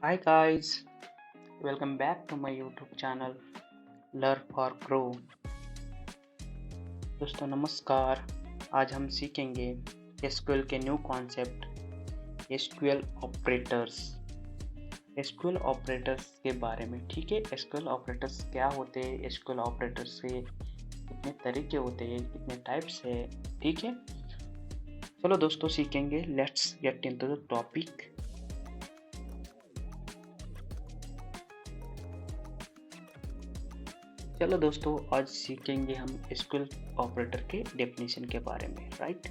Hi guys, welcome back to my YouTube channel Learn for Grow। दोस्तों नमस्कार। आज हम सीखेंगे SQL के new concept SQL operators. SQL operators के बारे में, ठीक है। SQL ऑपरेटर्स क्या होते हैं, SQL ऑपरेटर्स के कितने तरीके होते हैं, कितने टाइप्स है, ठीक है। चलो दोस्तों सीखेंगे। Let's get into the topic. चलो दोस्तों आज सीखेंगे हम SQL ऑपरेटर के डेफिनेशन के बारे में, right.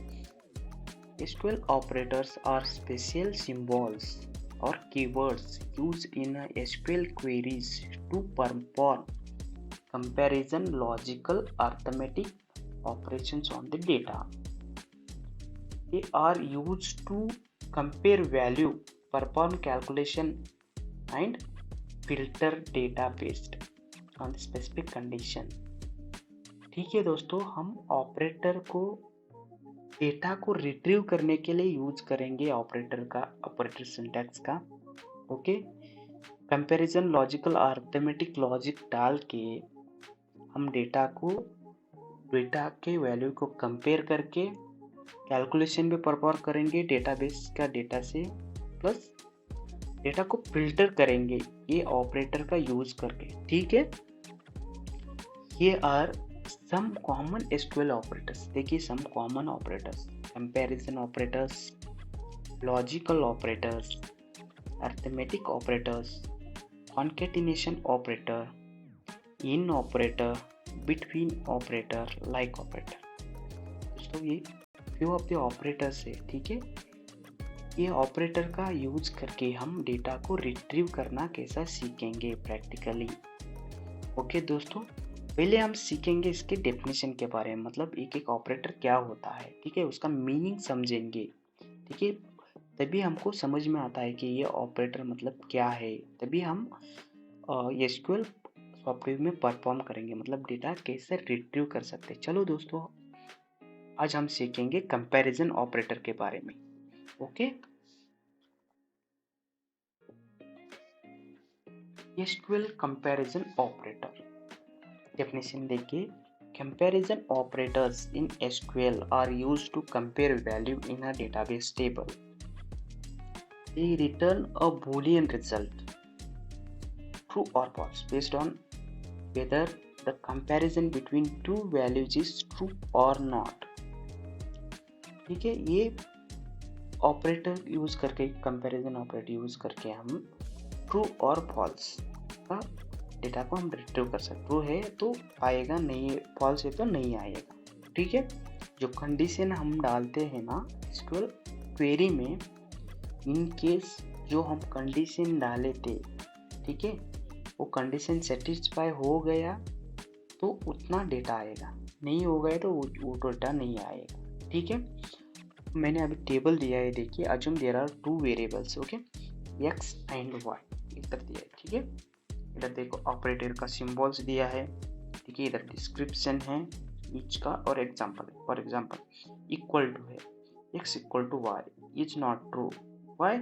SQL operators are special symbols or keywords used in SQL queries to perform comparison, logical, arithmetic operations on the data. They are used to compare value, perform calculation and filter data based on the specific condition। ठीक है दोस्तों, हम operator को data को retrieve करने के लिए use करेंगे ऑपरेटर सिंटैक्स का। Okay, comparison, logical, arithmetic logic डाल के हम डेटा के वैल्यू को कंपेयर करके कैलकुलेशन भी परफॉर्म करेंगे डेटाबेस का डेटा से, प्लस डेटा को फिल्टर करेंगे ये ऑपरेटर का यूज करके, ठीक है। ये are some common SQL operators. देखिए, some common operators: comparison operators, logical operators, arithmetic operators, concatenation operator, in operator, between operator, like operator. दोस्तों ये फ्यू ऑफ द ऑपरेटर्स है, ठीक है। ये ऑपरेटर का यूज करके हम डेटा को रिट्रीव करना कैसा सीखेंगे प्रैक्टिकली। ओके दोस्तों, पहले हम सीखेंगे इसके डेफिनेशन के बारे में, मतलब एक एक ऑपरेटर क्या होता है, ठीक है, उसका मीनिंग समझेंगे, ठीक है। तभी हमको समझ में आता है कि ये ऑपरेटर मतलब क्या है, तभी हम SQL सॉफ्टवेयर में परफॉर्म करेंगे, मतलब डेटा कैसे रिट्रीव कर सकते हैं। चलो दोस्तों आज हम सीखेंगे कंपैरिजन ऑपरेटर के बारे में। Okay, SQL comparison operator definition देखिए। Comparison operators in SQL are used to compare value in a database table. They return a Boolean result, true or false, based on whether the comparison between two values is true or not। ठीक है, ये operator use करके, comparison operator use करके हम true और false का data को हम रिट्रीव कर सकते। ट्रू है तो आएगा, नहीं फॉल्स है तो नहीं आएगा, ठीक है। जो कंडीशन हम डालते हैं ना SQL क्वेरी में, इन केस जो हम कंडीशन डाले थे, ठीक है, वो कंडीशन सेटिस्फाई हो गया तो उतना डेटा आएगा, नहीं हो गया तो वो डेटा नहीं आएगा, ठीक है। मैंने अभी टेबल दिया है, देखिए, assume there are two variables, okay, x and y इधर दिया है, ठीक है। इधर देखो ऑपरेटर का सिंबल्स दिया है, ठीक है। इधर डिस्क्रिप्शन है ईच का और example. For example equal to है x equal to y is not true. Why?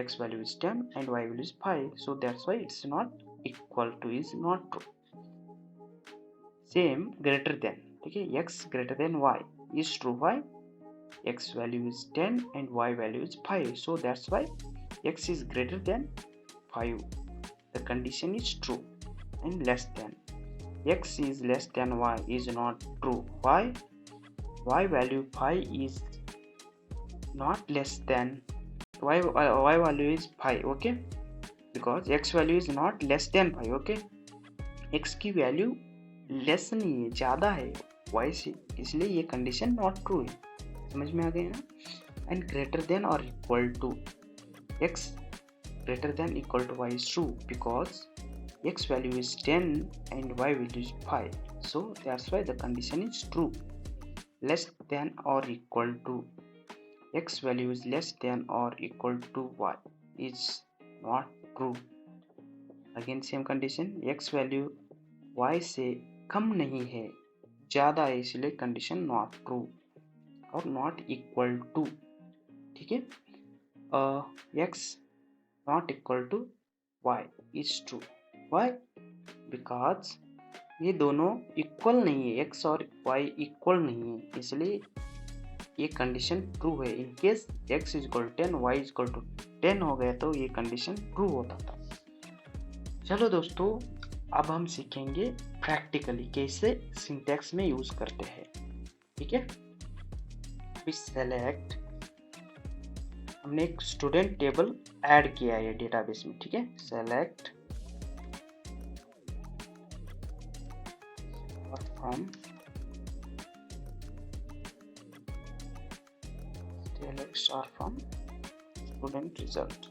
x value is 10 and y value is 5, so that's why it's not equal to, is not true. Same greater than, ठीक है, x greater than y is true. Why? x value is 10 and y value is 5, so that's why x is greater than 5, the condition is true. And less than, x is less than y is not true. Why? Y value 5 is not less than y value is 5, okay, because x value is not less than 5, okay। x की value less नहीं है, ज़्यादा है y से, इसलिए ये condition not true है। समझ में आ गया ना। एंड ग्रेटर देन और equal to, x greater than equal to y is true because x value is 10 and y value is 5, so that's why the condition is true। less than or equal to, x value is less than or equal to y is not true। again same condition, x value y से कम नहीं है, ज़्यादा है, इसलिए condition not true और not equal to, ठीक है। x not equal to y is true. Why? Because ये दोनों इक्वल नहीं है, एक्स और वाई इक्वल नहीं है, इसलिए ये कंडीशन ट्रू है। In case x equal 10 y equal to 10 हो गया तो ये कंडीशन ट्रू होता था। चलो दोस्तों, अब हम सीखेंगे प्रैक्टिकली कैसे सिंटैक्स में यूज करते हैं। ठीक है, सेलेक्ट, हमने एक स्टूडेंट टेबल ऐड किया है डेटाबेस में। ठीक है, select from or from student result।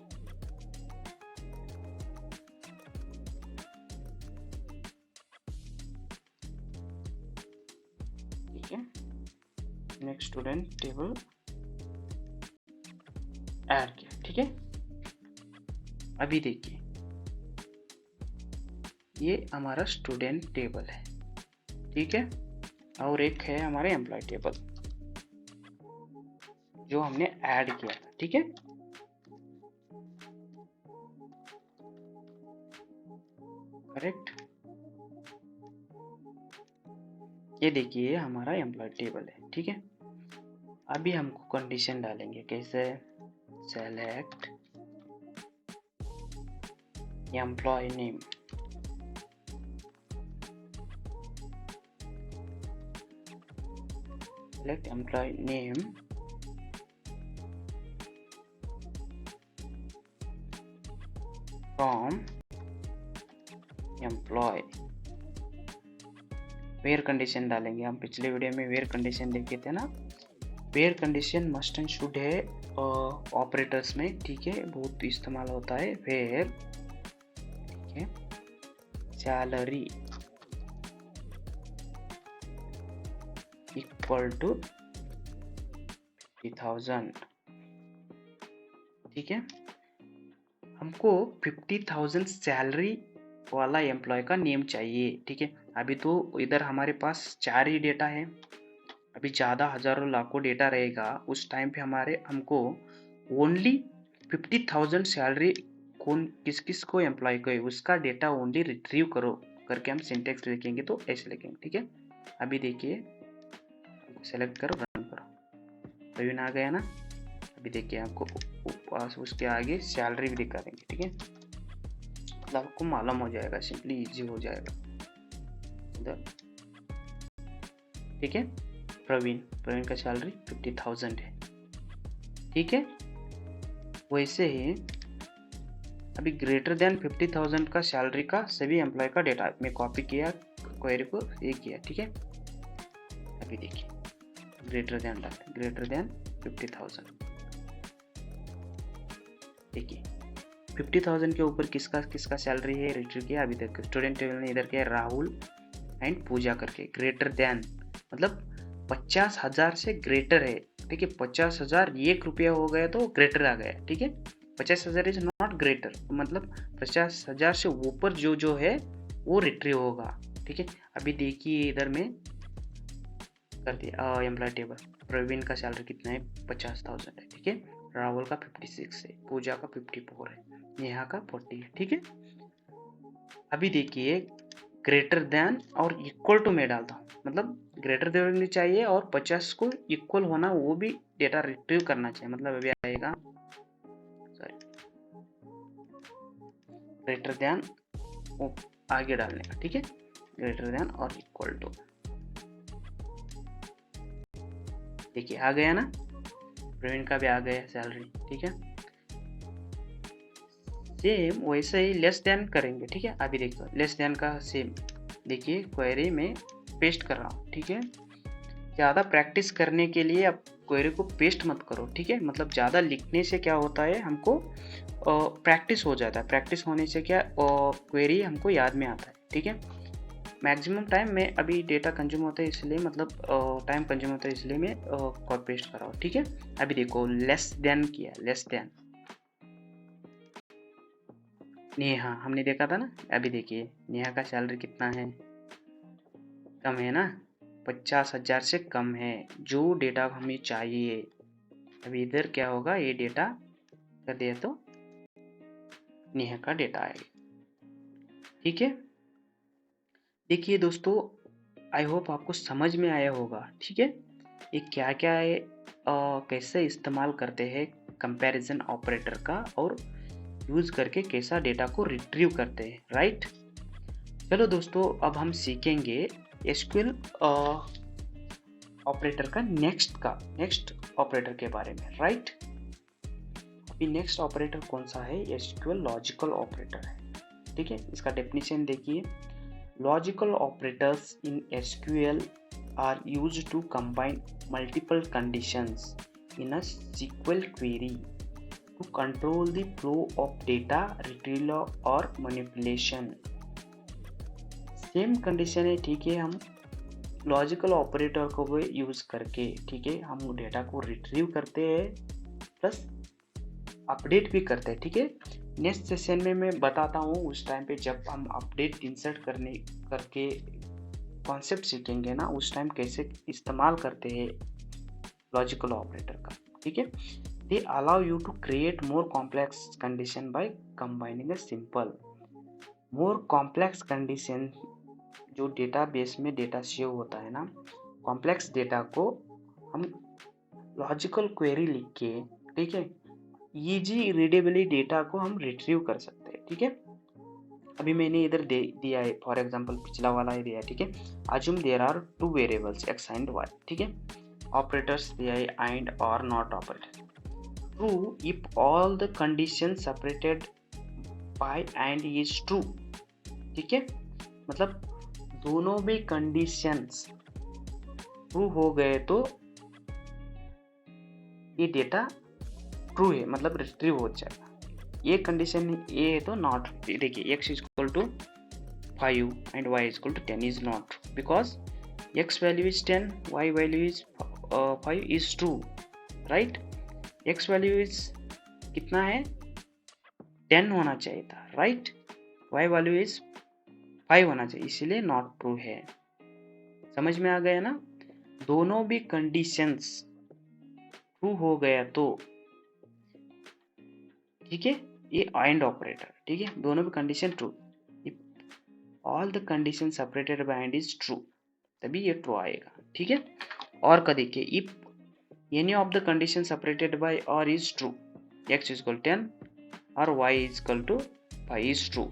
ठीक है, नेक्स्ट स्टूडेंट टेबल ऐड किया। ठीक है, अभी देखिए ये हमारा स्टूडेंट टेबल है। ठीक है, और एक है हमारे एम्प्लॉय टेबल जो हमने ऐड किया था। ठीक है, करेक्ट। ये देखिए हमारा एम्प्लॉय टेबल है। ठीक है, अभी हमको कंडीशन डालेंगे कैसे, select employee name, select employee name from employee. Where condition डालेंगे हम, पिछले वीडियो में वेयर कंडीशन देखे थे ना। Where condition must and should है ऑपरेटर्स में। ठीक है, बहुत इस्तेमाल होता है वेयर। ठीक है, सैलरी इक्वल टू 50,000। ठीक है, हमको 50,000 सैलरी वाला एम्प्लॉय का नेम चाहिए। ठीक है, अभी तो इधर हमारे पास 4 ही डेटा है, अभी ज़्यादा हजारों लाखों डेटा रहेगा। उस टाइम पे हमको ओनली 50,000 सैलरी कौन किस किस को एम्प्लॉय को है उसका डेटा ओनली रिट्रीव करो करके हम सिंटेक्स लिखेंगे, तो ऐसे लिखेंगे। ठीक है, अभी देखिए सेलेक्ट करो, रन करो, प्रवीण आ गया ना। अभी देखिए आपको पास उसके आगे सैलरी भी दिखा देंगे। ठीक है, मतलब आपको मालूम हो जाएगा, सिंपली इजी हो जाएगा इधर। ठीक है, प्रवीण का सैलरी 50,000 है। ठीक है, वैसे ही अभी ग्रेटर देन 50,000 का सैलरी का सभी एम्प्लॉय का डेटा मैं कॉपी किया, क्वेरी को ये किया। ठीक है, अभी देखिए ग्रेटर देन 50,000। देखिए 50,000 के ऊपर किसका सैलरी है रिट्रीव किया। अभी तक स्टूडेंट टेबल में इधर क्या है, राहुल एंड पूजा करके। ग्रेटर देन मतलब 50,000 से ग्रेटर है। ठीक है, 50,000 ₹1 हो गया तो ग्रेटर आ गया। ठीक है, 50,000 इज नॉट ग्रेटर, मतलब 50,000 से ऊपर जो है वो रिट्रीव होगा। ठीक है, अभी देखिए इधर में कर दिया एम्प्लॉय टेबल। प्रवीण का सैलरी कितना है, 50,000 है। ठीक है, राहुल का 56 है, पूजा का 54 है, नेहा का 40 है। ठीक है, अभी देखिए ग्रेटर देन और इक्वल टू में डालता हूँ, मतलब ग्रेटर देन चाहिए और 50 को इक्वल होना, वो भी डेटा रिट्रीव करना चाहिए। मतलब अभी आएगा ग्रेटर देन आगे डालने का। ठीक है, ग्रेटर देन और इक्वल टू, देखिए आ गया ना, प्रवीण का भी आ गया सैलरी। ठीक है, सेम वैसे ही लेस देन करेंगे। ठीक है, अभी देखो लेस देन का सेम, देखिए क्वेरी में पेस्ट कर रहा हूँ। ठीक है, ज़्यादा प्रैक्टिस करने के लिए आप क्वेरी को पेस्ट मत करो। ठीक है, मतलब ज़्यादा लिखने से क्या होता है, हमको प्रैक्टिस हो जाता है। प्रैक्टिस होने से क्या क्वेरी हमको याद में आता है। ठीक है, मैक्सिमम टाइम में अभी डेटा कंज्यूम होता है इसलिए, मतलब टाइम कंज्यूम होता है इसलिए मैं कॉपी पेस्ट कर रहा हूँ। ठीक है, अभी देखो लेस देन किया, लेस देन नेहा हमने देखा था ना। अभी देखिए नेहा का सैलरी कितना है, कम है ना, 50,000 से कम है, जो डेटा हमें चाहिए। अभी इधर क्या होगा, ये डेटा कर दिया तो नेहा का डेटा आएगा। ठीक है, देखिए दोस्तों, आई होप आपको समझ में आया होगा। ठीक है, ये क्या क्या है, कैसे इस्तेमाल करते हैं कंपैरिजन ऑपरेटर का, और यूज करके कैसा डेटा को रिट्रीव करते हैं। राइट, चलो दोस्तों, अब हम सीखेंगे एसक्यूएल ऑपरेटर का नेक्स्ट ऑपरेटर के बारे में। राइट, अभी नेक्स्ट ऑपरेटर कौन सा है? एसक्यूएल लॉजिकल ऑपरेटर है। ठीक है, इसका डेफिनेशन देखिए। Logical operators in SQL are used to combine multiple conditions in a SQL query to control the flow of data retrieval or manipulation। Same condition है। ठीक है, हम लॉजिकल ऑपरेटर को भी यूज करके, ठीक है, हम डेटा को रिट्रीव करते हैं प्लस अपडेट भी करते हैं। ठीक है, नेक्स्ट सेशन में मैं बताता हूँ, उस टाइम पे जब हम अपडेट इंसर्ट करके कॉन्सेप्ट सीखेंगे ना, उस टाइम कैसे इस्तेमाल करते हैं लॉजिकल ऑपरेटर का। ठीक है, they allow you to create more complex condition by combining a simple. More complex condition, जो डेटाबेस में डेटा सेव होता है ना, कॉम्प्लेक्स डेटा को हम लॉजिकल क्वेरी लिख के, ठीक है, इजी रीडेबली डेटा को हम रिट्रीव कर सकते हैं। ठीक है, अभी मैंने इधर दिया है, फॉर एग्जांपल पिछला वाला ही दिया है। ठीक है, assume there are two variables x and y। ठीक है, ऑपरेटर्स दिया है and or not operator। true if all the conditions separated by and is true। ठीक है, मतलब दोनों भी कंडीशंस ट्रू हो गए तो ये डेटा ट्रू है, मतलब रिट्रीव हो जाएगा। ये कंडीशन ए है तो नॉट। देखिए x equal to 5 and y equal to 10 is not true because x value is 10, y value is 5 is true। right, x value is कितना है? 10 होना चाहिए था। right, y value is 5 होना चाहिए, इसीलिए नॉट ट्रू है। समझ में आ गया ना? दोनों भी कंडीशंस ट्रू हो गया तो, ठीक है, ये एंड ऑपरेटर। ठीक है, दोनों भी condition true, all the condition separated by and is true, तभी ये ट्रू आएगा। ठीक है, और का देखिए, if any of the condition separated by or is true, x equal 10 or y equal to 5 is true,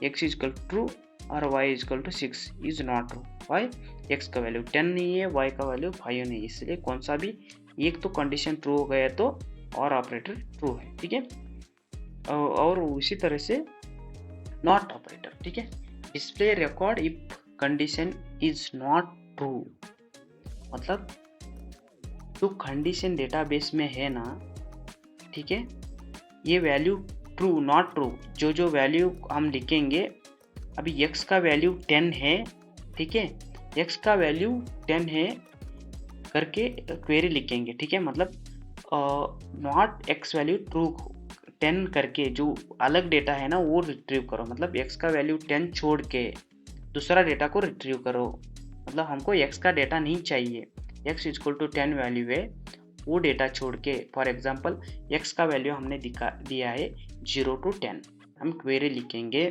x equal true or y equal to 6 is not true. Why? x का value 10 नहीं है, y का value 5 नहीं है, इसलिए कौन सा भी एक तो कंडीशन ट्रू हो गया तो और ऑपरेटर ट्रू है। ठीक है, और उसी तरह से नॉट ऑपरेटर। ठीक है, display record if condition is not true, मतलब जो कंडीशन डेटाबेस में है ना, ठीक है, ये वैल्यू ट्रू नॉट ट्रू, जो वैल्यू हम लिखेंगे, अभी x का वैल्यू 10 है, ठीक है, x का वैल्यू 10 है करके क्वेरी लिखेंगे। ठीक है, मतलब नॉट x वैल्यू ट्रू 10 करके जो अलग डेटा है ना वो रिट्रीव करो, मतलब x का वैल्यू 10 छोड़ के दूसरा डेटा को रिट्रीव करो। मतलब हमको x का डेटा नहीं चाहिए, x इक्वल टू 10 वैल्यू है, वो डेटा छोड़ के, फॉर एग्जांपल x का वैल्यू हमने दिया है 0 to 10, हम क्वेरी लिखेंगे,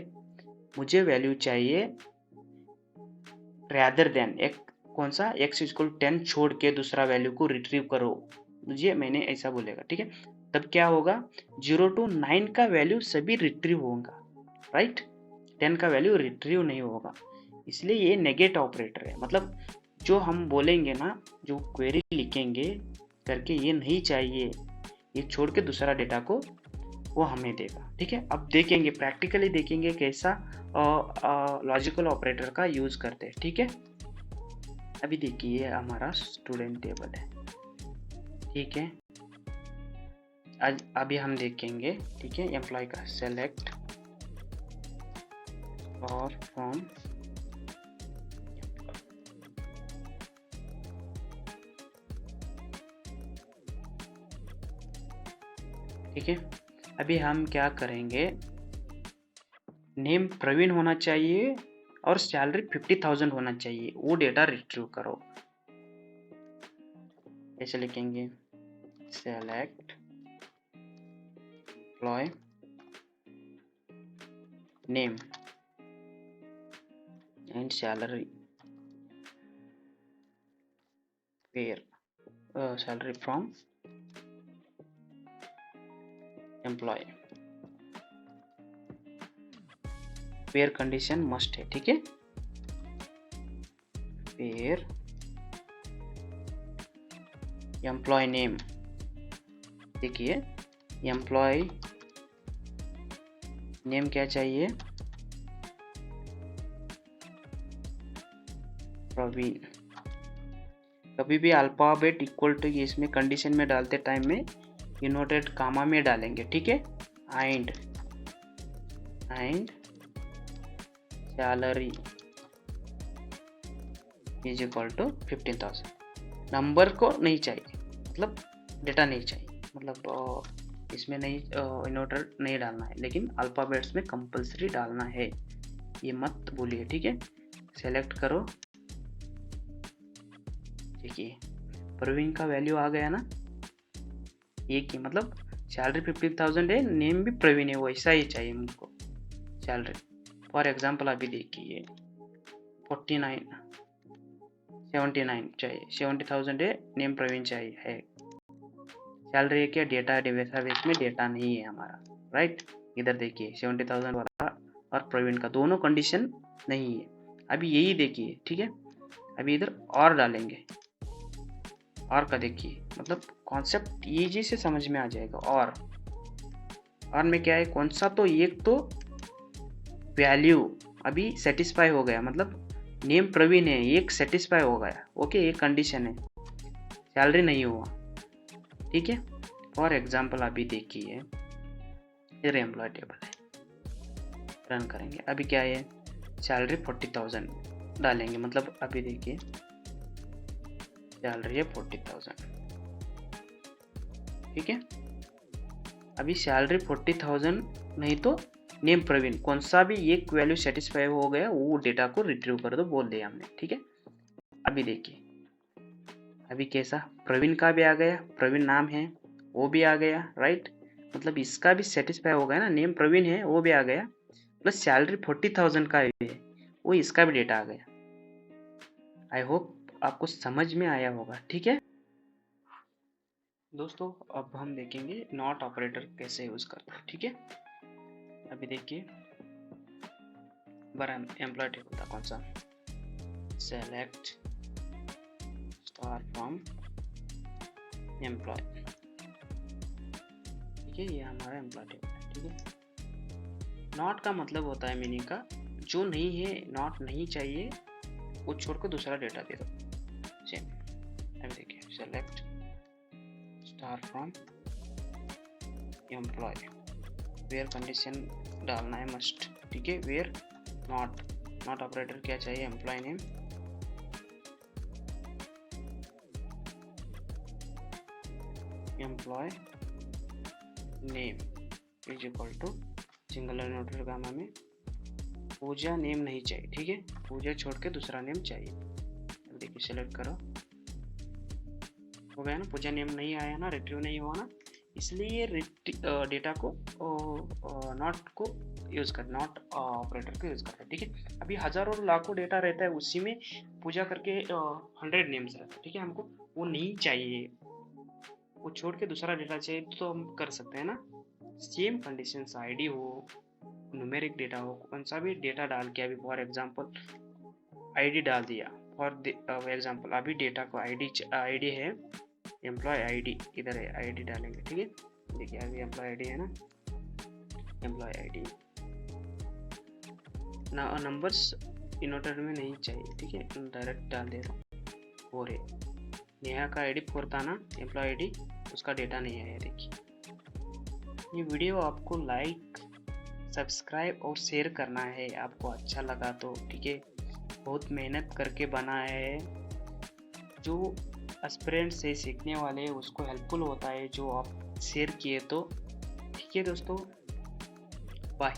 मुझे वैल्यू चाहिए रैदर देन एक कौन सा, x इक्वल 10 छोड़ के दूसरा वैल्यू को रिट्रीव करो मुझे, मैंने ऐसा बोलेगा। ठीक है, तब क्या होगा, 0 to 9 का वैल्यू सभी रिट्रीव होगा। राइट, 10 का वैल्यू रिट्रीव नहीं होगा, इसलिए ये नेगेट ऑपरेटर है। मतलब जो हम बोलेंगे ना, जो क्वेरी लिखेंगे करके ये नहीं चाहिए, ये छोड़ के दूसरा डेटा को वो हमें देगा। ठीक है, अब देखेंगे, प्रैक्टिकली देखेंगे कैसा लॉजिकल ऑपरेटर का यूज करते हैं। ठीक है, अभी देखिए हमारा स्टूडेंट टेबल है। ठीक है, आज अभी हम देखेंगे, ठीक है, एम्प्लॉय का सेलेक्ट और फ्रॉम ठीक है, अभी हम क्या करेंगे, नेम प्रवीण होना चाहिए और सैलरी 50,000 होना चाहिए, वो डेटा रिट्रीव करो। ऐसे लिखेंगे, select employee name and salary where salary from employee where condition must है, ठीक है। where एम्प्लॉय नेम, देखिए एम्प्लॉय नेम क्या चाहिए, प्रवीण। कभी भी अल्फाबेट इक्वल टू इसमें कंडीशन में डालते टाइम में इनवर्टेड कामा में डालेंगे, ठीक है। And salary is equal to 15,000। Number को नहीं चाहिए, मतलब डेटा नहीं चाहिए, मतलब इसमें नहीं इनवर्टेड नहीं डालना है, लेकिन अल्फाबेट्स में कंपलसरी डालना है, ये मत भूलिए, ठीक है। सेलेक्ट करो, देखिए प्रवीण का वैल्यू आ गया ना, एक ही, मतलब सैलरी 15,000 है, नेम भी प्रवीण है, वैसा ही चाहिए मुझको सैलरी। फॉर एग्जांपल अभी देखिए 79 चाहिए, 70,000 है, नेम प्रवीण चाहिए है, सैलरी है क्या, डेटा डेटाबेस में डेटा नहीं है हमारा, राइट। इधर देखिए 70,000 वाला और प्रवीण का दोनों कंडीशन नहीं है। अभी यही देखिए, ठीक है। अभी इधर और डालेंगे, और का देखिए, मतलब कॉन्सेप्ट इजी से समझ में आ जाएगा। और में क्या है, कौन सा, तो एक तो वैल्यू अभी सेटिस्फाई हो गया, मतलब नेम प्रवीण है, एक सेटिस्फाई हो गया, ओके, एक कंडीशन है, सैलरी नहीं हुआ, ठीक है। फॉर एग्जांपल अभी देखिए इधर एम्प्लॉय टेबल है, रन करेंगे। अभी क्या है, सैलरी 40,000 डालेंगे, मतलब अभी देखिए सैलरी है 40,000, ठीक है। अभी सैलरी 40,000 नहीं तो नेम प्रवीण, कौन सा भी एक वैल्यू सेटिस्फाई हो गया, वो डेटा को रिट्रीव कर दो बोल दिया हमने, ठीक है। अभी देखिए, अभी कैसा, प्रवीण का भी आ गया, प्रवीण नाम है वो भी आ गया, राइट। मतलब इसका भी सेटिस्फाई हो गया ना, नेम प्रवीण है वो भी आ गया, प्लस सैलरी 40,000 का भी है, वो इसका भी डेटा आ गया। आई होप आपको समझ में आया होगा, ठीक है दोस्तों। अब हम देखेंगे नॉट ऑपरेटर कैसे यूज करते हैं, ठीक है। अभी देखिए बड़ा एम्प्लॉय टेबल था, कौन सा, सेलेक्ट स्टार फ्रॉम एम्प्लॉय, ठीक है, ये हमारा एम्प्लॉय टेबल है, ठीक है। नॉट का मतलब होता है मीनिंग का, जो नहीं है, नॉट नहीं चाहिए, वो छोड़कर दूसरा डेटा दे दो, सेम। अभी देखिए select star from employee, where condition डालना है मस्ट, ठीक है। वेयर नॉट ऑपरेटर क्या चाहिए, employee name, employee name is equal to single inverted comma में पूजा नेम नहीं चाहिए, ठीक है, पूजा छोड़ के दूसरा नेम चाहिए। देखिए सेलेक्ट करो, हो गया ना, पूजा नेम नहीं आया ना, रिट्रीव नहीं हुआ ना, इसलिए डेटा को नॉट को यूज कर, नॉट ऑपरेटर को यूज करता है, ठीक है। अभी हजारों लाखों डेटा रहता है, उसी में पूजा करके 100 नेम्स रहता है, ठीक है। हमको वो नहीं चाहिए, वो छोड़ के दूसरा डेटा चाहिए, तो हम कर सकते हैं ना। सेम कंडीशंस, आईडी हो, न्यूमेरिक डेटा हो, कौन सा भी डेटा डाल के, अभी फॉर एग्जांपल आईडी डाल दिया, फॉर एग्जांपल अभी डेटा को आईडी है, एम्प्लॉय आईडी इधर है, आईडी डालेंगे, ठीक है। देखिए अभी एम्प्लॉय आईडी है ना, एम्प्लॉय आईडी ना, नंबर्स इनवर्टेड में नहीं चाहिए, ठीक है, डायरेक्ट डाल दे रहा हूँ। 4 है, नेहा का आईडी 4 था ना, एम्प्लॉय आईडी, उसका डेटा नहीं आया। देखिए ये वीडियो आपको लाइक, सब्सक्राइब और शेयर करना है, आपको अच्छा लगा तो, ठीक है। बहुत मेहनत करके बना है, जो एस्पिरेंट से सीखने वाले उसको हेल्पफुल होता है, जो आप शेयर किए तो, ठीक है दोस्तों, बाय।